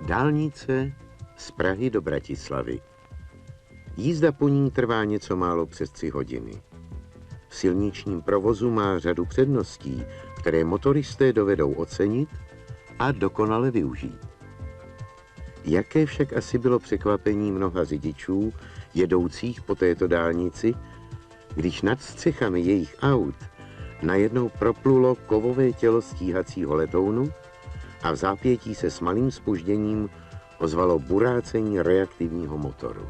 Dálnice z Prahy do Bratislavy. Jízda po ní trvá něco málo přes 3 hodiny. V silničním provozu má řadu předností, které motoristé dovedou ocenit a dokonale využít. Jaké však asi bylo překvapení mnoha řidičů, jedoucích po této dálnici, když nad střechami jejich aut najednou proplulo kovové tělo stíhacího letounu a v zápětí se s malým zpožděním ozvalo burácení reaktivního motoru.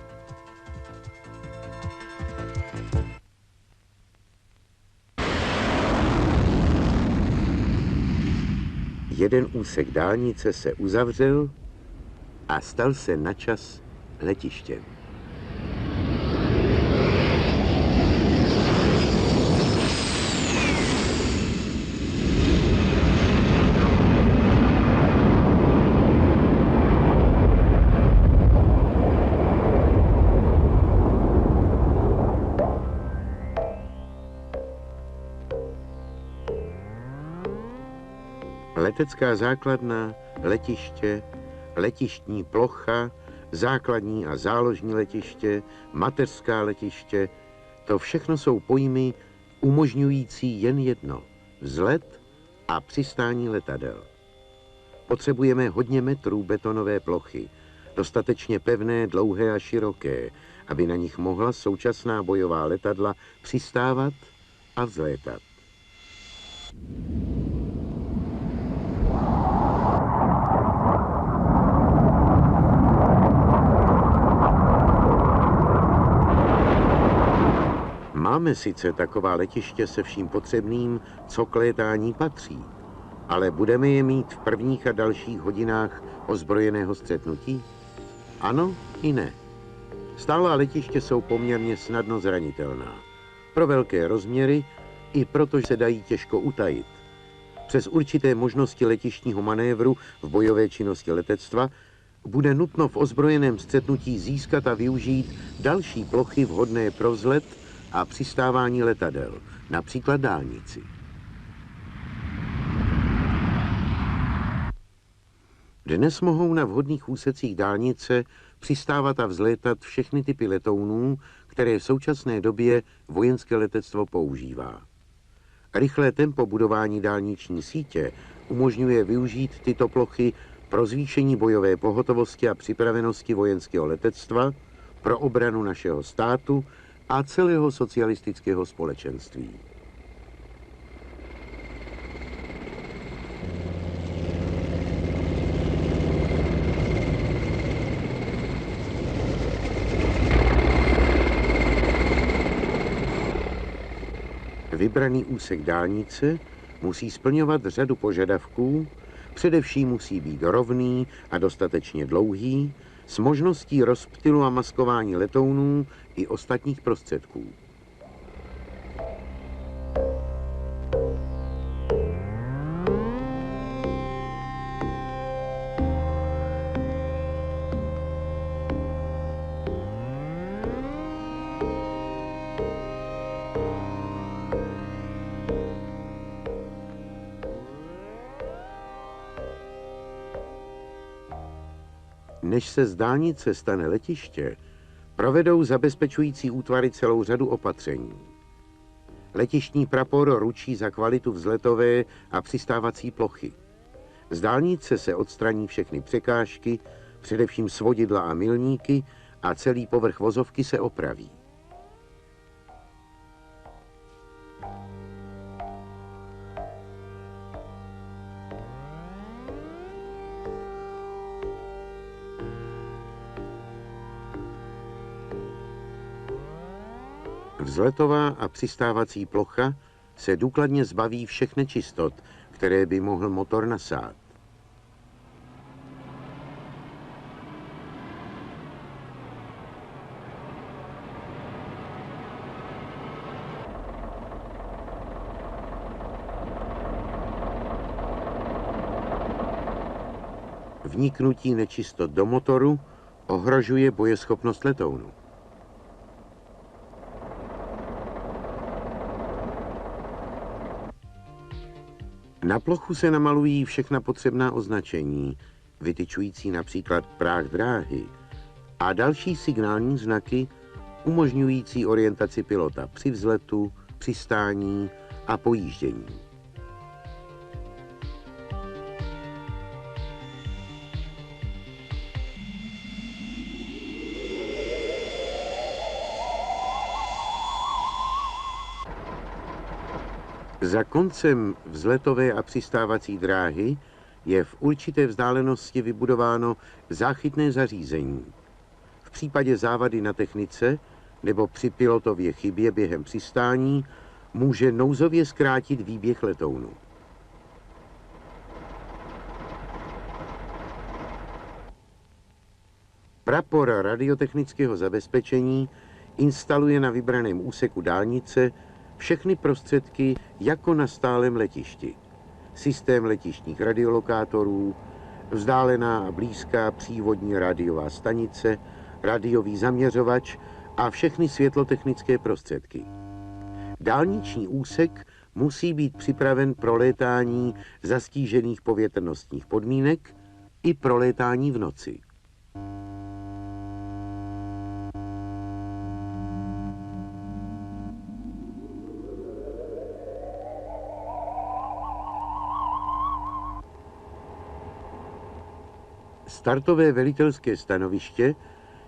Jeden úsek dálnice se uzavřel a stal se načas letištěm. Letecká základna, letiště, letištní plocha, základní a záložní letiště, mateřská letiště, to všechno jsou pojmy umožňující jen jedno – vzlet a přistání letadel. Potřebujeme hodně metrů betonové plochy, dostatečně pevné, dlouhé a široké, aby na nich mohla současná bojová letadla přistávat a vzlétat. Máme sice taková letiště se vším potřebným, co k létání patří, ale budeme je mít v prvních a dalších hodinách ozbrojeného střetnutí? Ano i ne. Stálá letiště jsou poměrně snadno zranitelná. Pro velké rozměry i proto, že se dají těžko utajit. Přes určité možnosti letištního manévru v bojové činnosti letectva bude nutno v ozbrojeném střetnutí získat a využít další plochy vhodné pro vzlet a přistávání letadel, například dálnici. Dnes mohou na vhodných úsecích dálnice přistávat a vzlétat všechny typy letounů, které v současné době vojenské letectvo používá. Rychlé tempo budování dálniční sítě umožňuje využít tyto plochy pro zvýšení bojové pohotovosti a připravenosti vojenského letectva, pro obranu našeho státu a celého socialistického společenství. Vybraný úsek dálnice musí splňovat řadu požadavků, především musí být rovný a dostatečně dlouhý, s možností rozptylu a maskování letounů i ostatních prostředků. Než se z dálnice stane letiště, provedou zabezpečující útvary celou řadu opatření. Letištní prapor ručí za kvalitu vzletové a přistávací plochy. Z dálnice se odstraní všechny překážky, především svodidla a milníky, a celý povrch vozovky se opraví. Vzletová a přistávací plocha se důkladně zbaví všech nečistot, které by mohl motor nasát. Vniknutí nečistot do motoru ohrožuje bojeschopnost letounu. Na plochu se namalují všechna potřebná označení, vytyčující například práh dráhy, a další signální znaky umožňující orientaci pilota při vzletu, přistání a pojíždění. Za koncem vzletové a přistávací dráhy je v určité vzdálenosti vybudováno záchytné zařízení. V případě závady na technice nebo při pilotově chybě během přistání může nouzově zkrátit výběh letounu. Prapor radiotechnického zabezpečení instaluje na vybraném úseku dálnice všechny prostředky jako na stálem letišti. Systém letištních radiolokátorů, vzdálená a blízká přívodní rádiová stanice, radiový zaměřovač a všechny světlotechnické prostředky. Dálniční úsek musí být připraven pro létání za ztížených povětrnostních podmínek i pro létání v noci. Startové velitelské stanoviště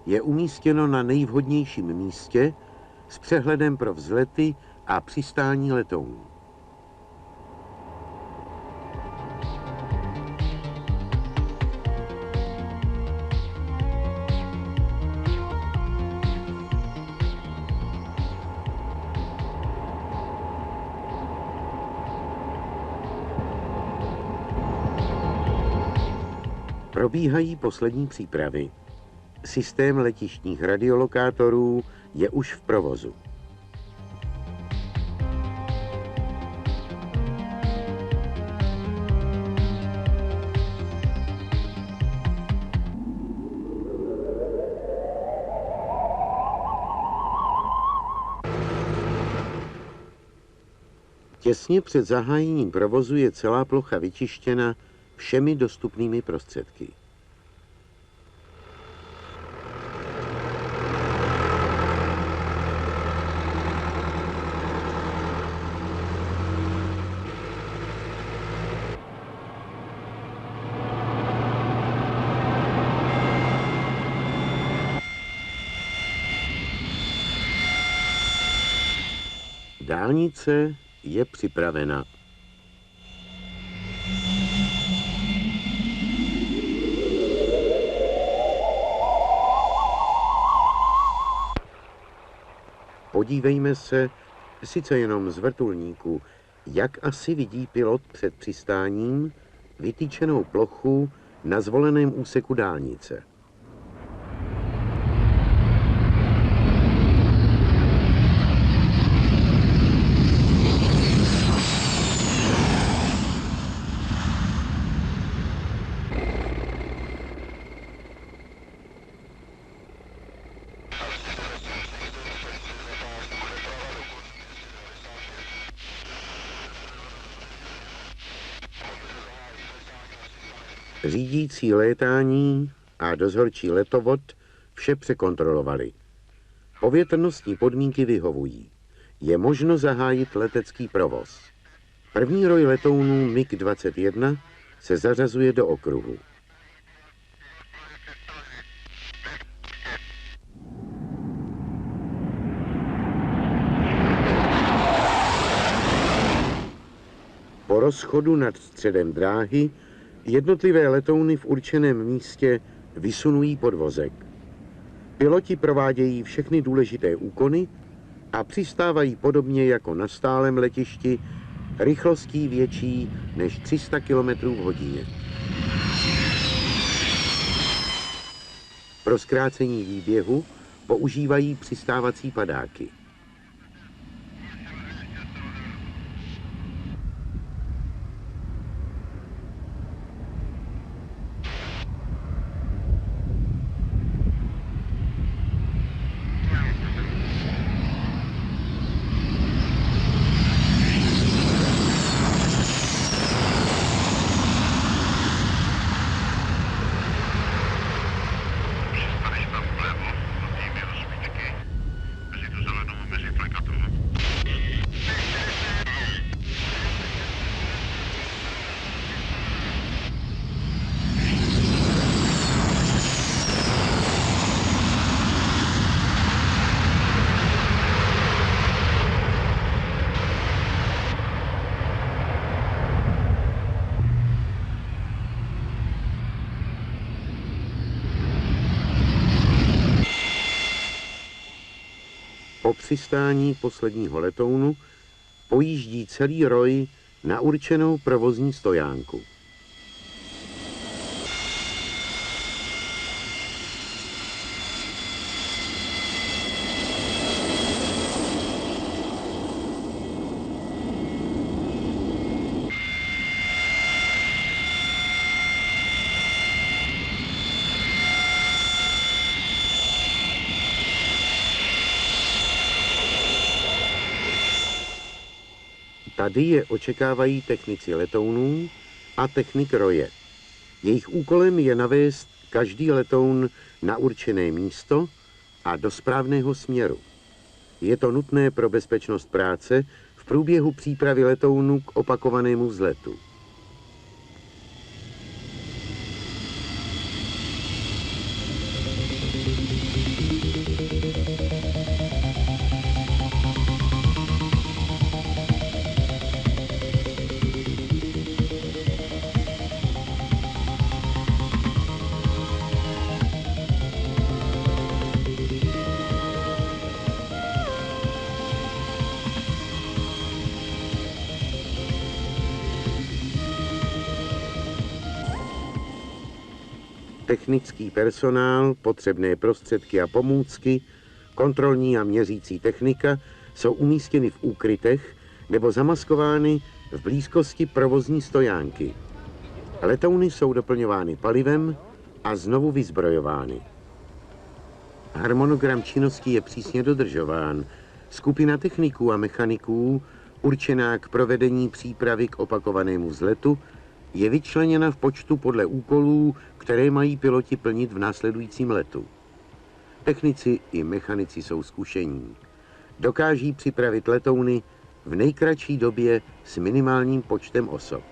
je umístěno na nejvhodnějším místě s přehledem pro vzlety a přistání letounů. Probíhají poslední přípravy. Systém letištních radiolokátorů je už v provozu. Těsně před zahájením provozu je celá plocha vyčištěna všemi dostupnými prostředky. Dálnice je připravena. Podívejme se, sice jenom z vrtulníku, jak asi vidí pilot před přistáním vytýčenou plochu na zvoleném úseku dálnice. Řídící létání a dozorčí letovod vše překontrolovali. Povětrnostní podmínky vyhovují. Je možno zahájit letecký provoz. První roj letounů MiG-21 se zařazuje do okruhu. Po rozchodu nad středem dráhy jednotlivé letouny v určeném místě vysunují podvozek. Piloti provádějí všechny důležité úkony a přistávají podobně jako na stálem letišti rychlostí větší než 300 km v hodině. Pro zkrácení výběhu používají přistávací padáky. Po přistání posledního letounu pojíždí celý roj na určenou provozní stojánku. Tady je očekávají technici letounů a technik roje. Jejich úkolem je navést každý letoun na určené místo a do správného směru. Je to nutné pro bezpečnost práce v průběhu přípravy letounu k opakovanému vzletu. Technický personál, potřebné prostředky a pomůcky, kontrolní a měřící technika jsou umístěny v úkrytech nebo zamaskovány v blízkosti provozní stojánky. Letouny jsou doplňovány palivem a znovu vyzbrojovány. Harmonogram činnosti je přísně dodržován. Skupina techniků a mechaniků, určená k provedení přípravy k opakovanému vzletu, je vyčleněna v počtu podle úkolů, které mají piloti plnit v následujícím letu. Technici i mechanici jsou zkušení. Dokáží připravit letouny v nejkratší době s minimálním počtem osob.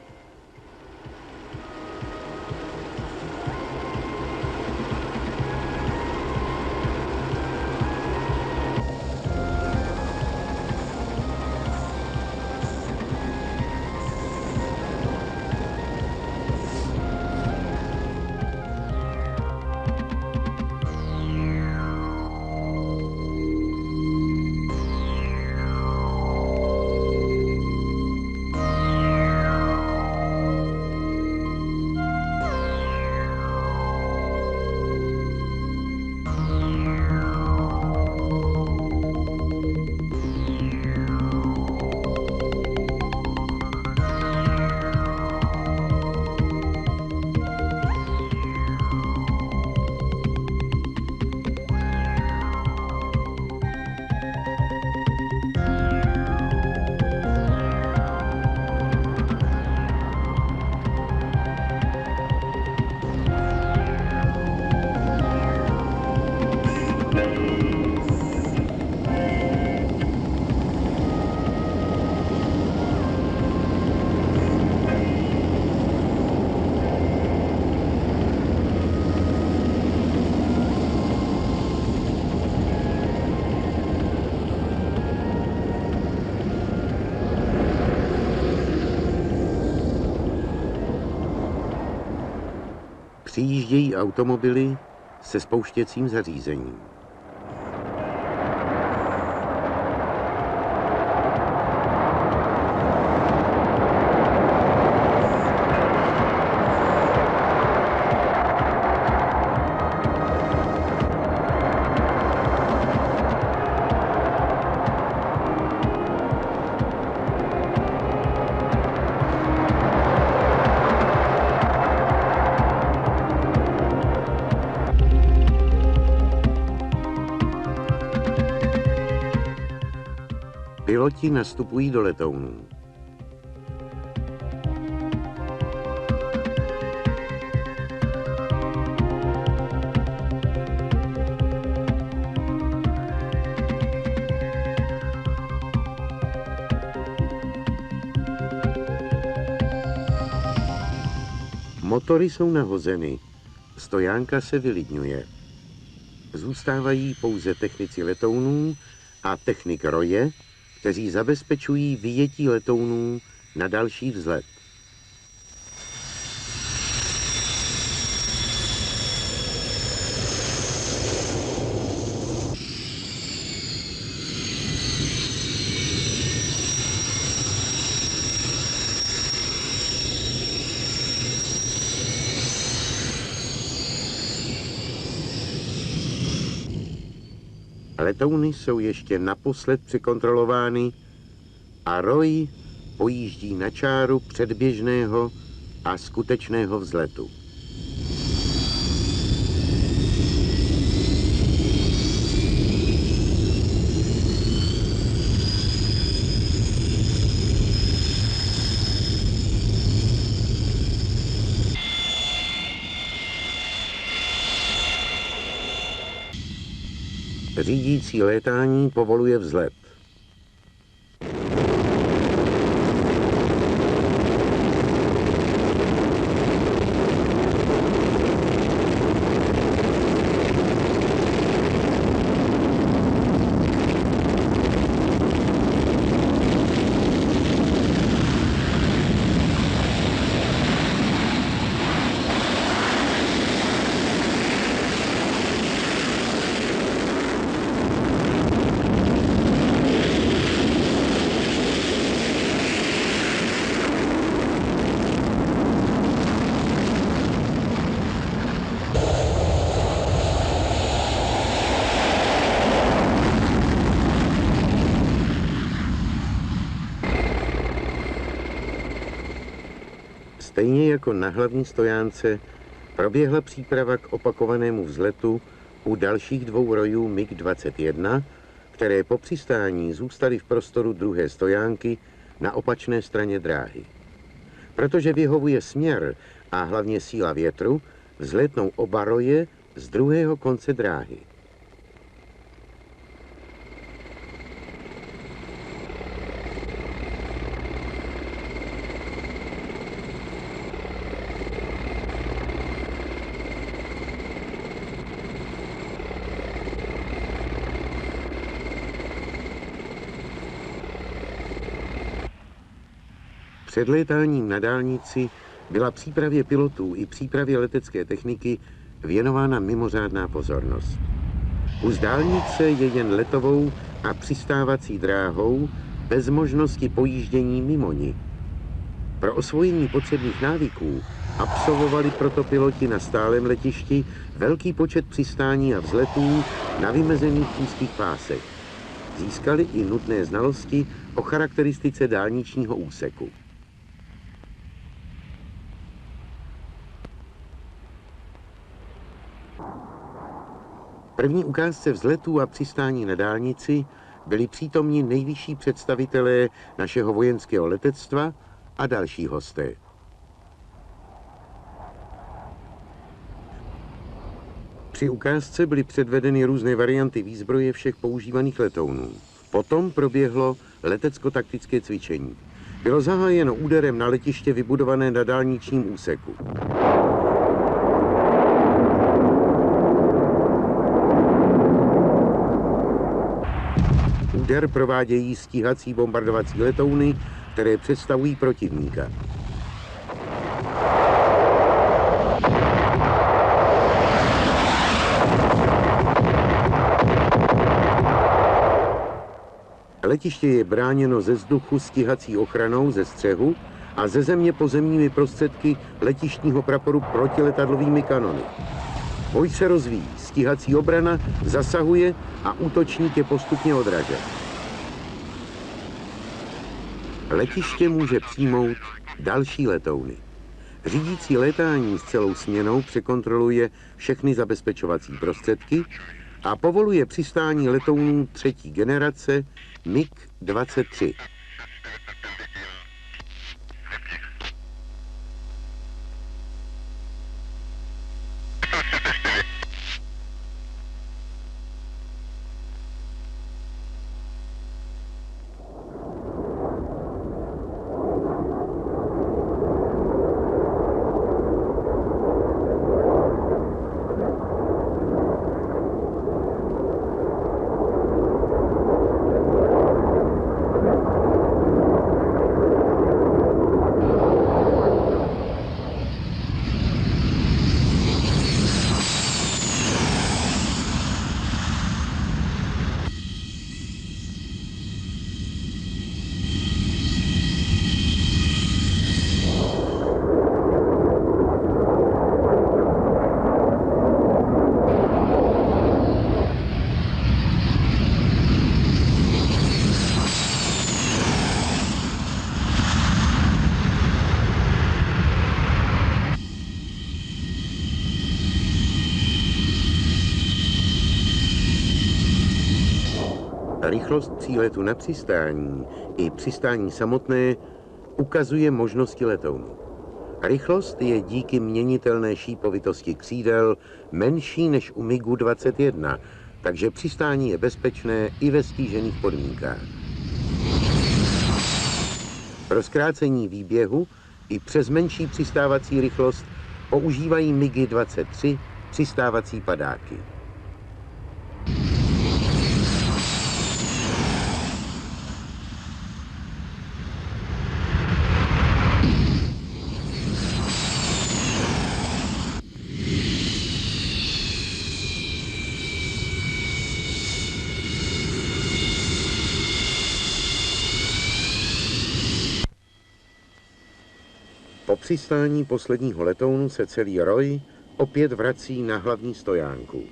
Přijíždějí automobily se spouštěcím zařízením. Piloti nastupují do letounů. Motory jsou nahozeny, stojánka se vylidňuje. Zůstávají pouze technici letounů a technik roje, kteří zabezpečují vyjetí letounů na další vzlet. Letouny jsou ještě naposled překontrolovány a Roy pojíždí na čáru předběžného a skutečného vzletu. Řídící létání povoluje vzlet. Stejně jako na hlavní stojánce proběhla příprava k opakovanému vzletu u dalších dvou rojů MiG-21, které po přistání zůstaly v prostoru druhé stojánky na opačné straně dráhy. Protože vyhovuje směr a hlavně síla větru, vzletnou oba roje z druhého konce dráhy. Před létáním na dálnici byla přípravě pilotů i přípravě letecké techniky věnována mimořádná pozornost. Kus dálnice je jen letovou a přistávací dráhou bez možnosti pojíždění mimo ni. Pro osvojení potřebných návyků absolvovali proto piloti na stálém letišti velký počet přistání a vzletů na vymezených úzkých pásech. Získali i nutné znalosti o charakteristice dálničního úseku. V první ukázce vzletů a přistání na dálnici byli přítomni nejvyšší představitelé našeho vojenského letectva a další hosté. Při ukázce byly předvedeny různé varianty výzbroje všech používaných letounů. Potom proběhlo letecko-taktické cvičení. Bylo zahájeno úderem na letiště vybudované na dálničním úseku. Úder provádějí stíhací bombardovací letouny, které představují protivníka. Letiště je bráněno ze vzduchu stíhací ochranou ze střehu a ze země pozemními prostředky letištního praporu protiletadlovými kanony. Boj se rozvíjí, stíhací obrana zasahuje a útočník je postupně odražen. Letiště může přijmout další letouny. Řídící létání s celou směnou překontroluje všechny zabezpečovací prostředky a povoluje přistání letounů třetí generace MiG-23. Rychlost příletu na přistání i přistání samotné ukazuje možnosti letounu. Rychlost je díky měnitelné šípovitosti křídel menší než u MiGu 21, takže přistání je bezpečné i ve stížených podmínkách. Pro zkrácení výběhu i přes menší přistávací rychlost používají MiGy 23 přistávací padáky. Po přistání posledního letounu se celý ROI opět vrací na hlavní stojánku.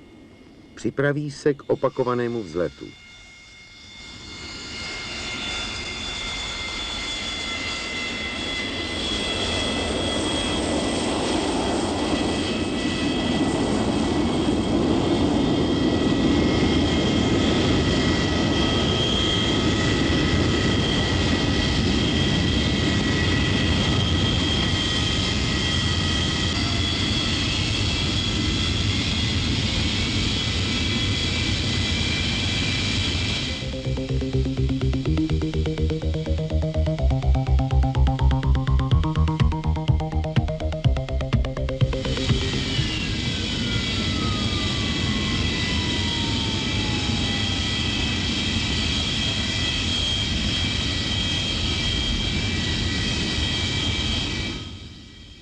Připraví se k opakovanému vzletu.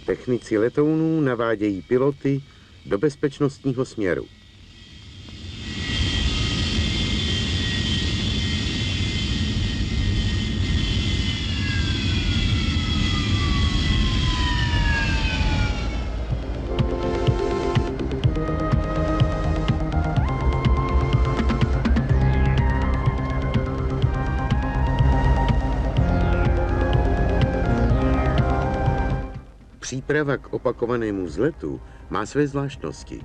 Technici letounů navádějí piloty do bezpečnostního směru. Příprava k opakovanému vzletu má své zvláštnosti.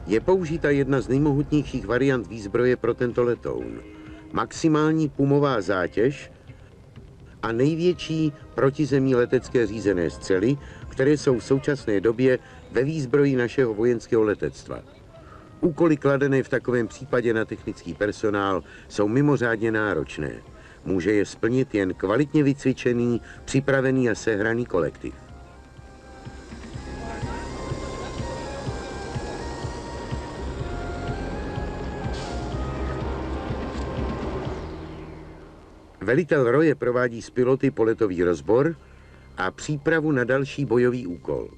Je použita jedna z nejmohutnějších variant výzbroje pro tento letoun. Maximální pumová zátěž a největší protizemní letecké řízené střely, které jsou v současné době ve výzbroji našeho vojenského letectva. Úkoly kladené v takovém případě na technický personál jsou mimořádně náročné. Může je splnit jen kvalitně vycvičený, připravený a sehraný kolektiv. Velitel ROje provádí s piloty poletový rozbor a přípravu na další bojový úkol.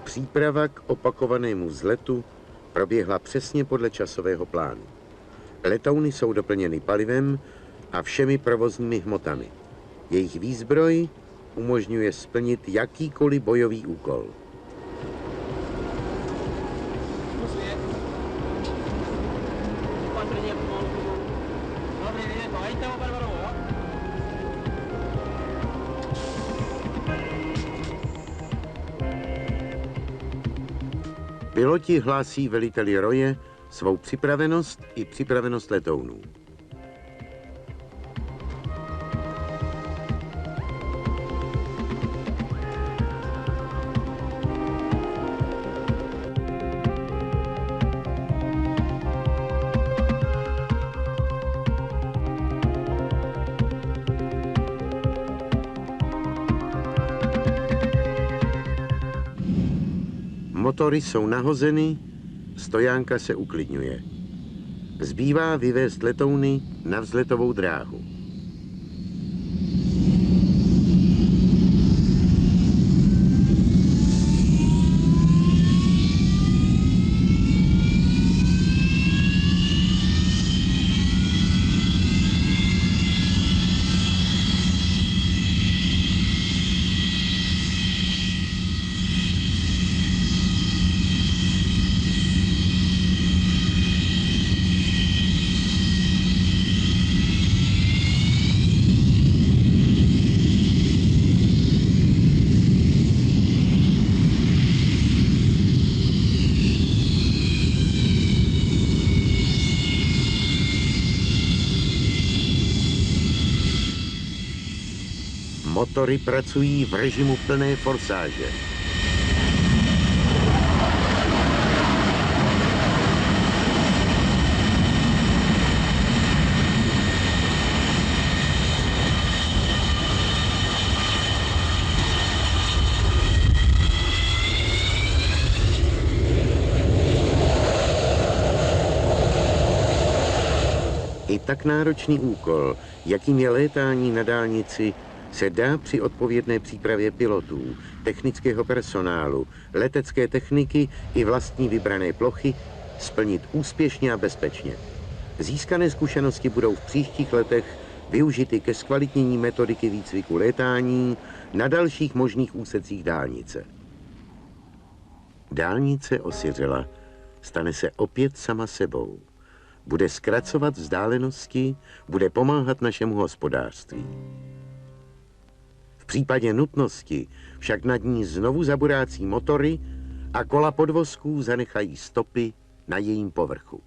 Příprava k opakovanému vzletu proběhla přesně podle časového plánu. Letouny jsou doplněny palivem a všemi provozními hmotami. Jejich výzbroj umožňuje splnit jakýkoliv bojový úkol. Piloti hlásí veliteli ROje svou připravenost i připravenost letounů. Motory jsou nahozeny, stojánka se uklidňuje. Zbývá vyvést letouny na vzletovou dráhu. Motory pracují v režimu plné forsáže. I tak náročný úkol, jakým je létání na dálnici, se dá při odpovědné přípravě pilotů, technického personálu, letecké techniky i vlastní vybrané plochy splnit úspěšně a bezpečně. Získané zkušenosti budou v příštích letech využity ke zkvalitnění metodiky výcviku létání na dalších možných úsecích dálnice. Dálnice osiřela, stane se opět sama sebou. Bude zkracovat vzdálenosti, bude pomáhat našemu hospodářství. V případě nutnosti však nad ní znovu zaburácí motory a kola podvozků zanechají stopy na jejím povrchu.